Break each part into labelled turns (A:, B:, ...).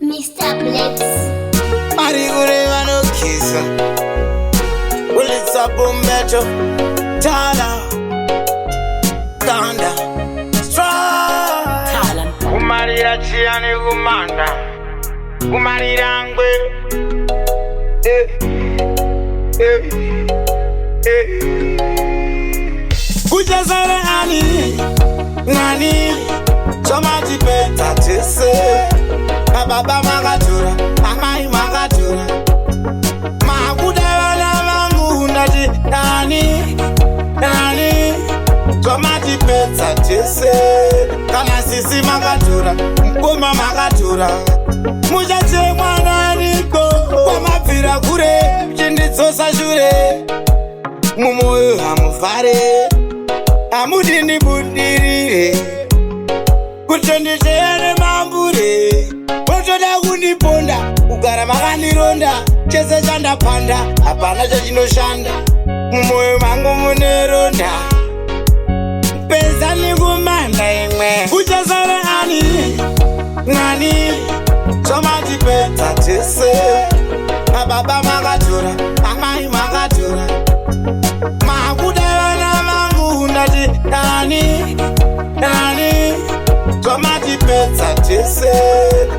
A: Mr. Flex.
B: Marigureva no kisa Ulitsa bombecho Tala Tanda Strike Kumarira chiani kumanda Kumarira ngwe Kujazare ani Nani Choma jipeta tese Baba magatura Amai magatura Magudala mangu Nati Nani Nani Choma jipeta tese Kana sisi magatura Mkuma magatura Mujache mwana niko Kwa mafira kure Chinditsosa shure Mumoyo hamufare Amudini bundirire Kutondishene mambure Wotoda kundiponda Kugara makandironda Chese chandapanda Hapana chachinoshanda Mumoyo mangu muneronda Pesa nikumanda imwe Kuchasara ani Nani Chomati peta tese Baba magatura Amai magatura Magudala mangu Nati Nani Nani Chomati peta tese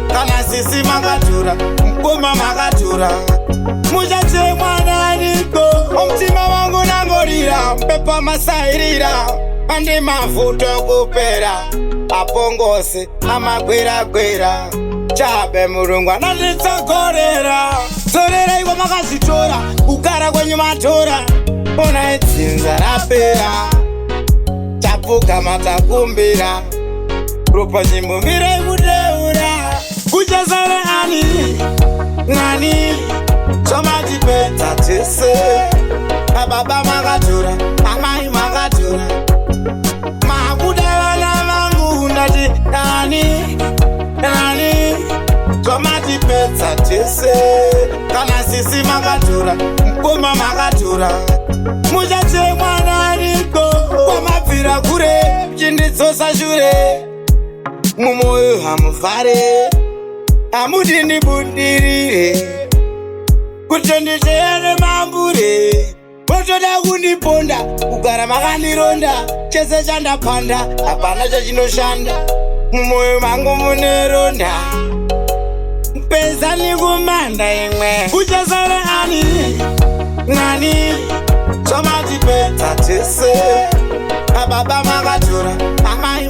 B: Kana sisi magatura Mkuma magatura Mujache mwana niko Omtima wangu nangorira Mpepa masairira Andi mafuto kupera Apongose Amagwira gwira Chabe murungwa Nanditsakorera Zorera iwa makazitora Kugara kwenye matora Ona etsinza rapera Chapuka matakumbira Rupa nyimbo mire kudeura Kuchazare ani Nani Choma jipeta tese Baba magatura Amai magatura Magudala mangu Nati Nani Nani Choma jipeta tese Kana sisi magatura Mkuma magatura Mujache mwana niko Kwa mafira kure Chinditsosa shure Mumoyo hamufare Amudini bundirire Kutondishene mambure Wotoda kundiponda Kugara makandironda Chese chandapanda Hapana chachinoshanda Mumoyo mangu muneronda Pesa nikumanda imwe Kuchasara ani Nani Choma jipeta tese Baba magatura Amai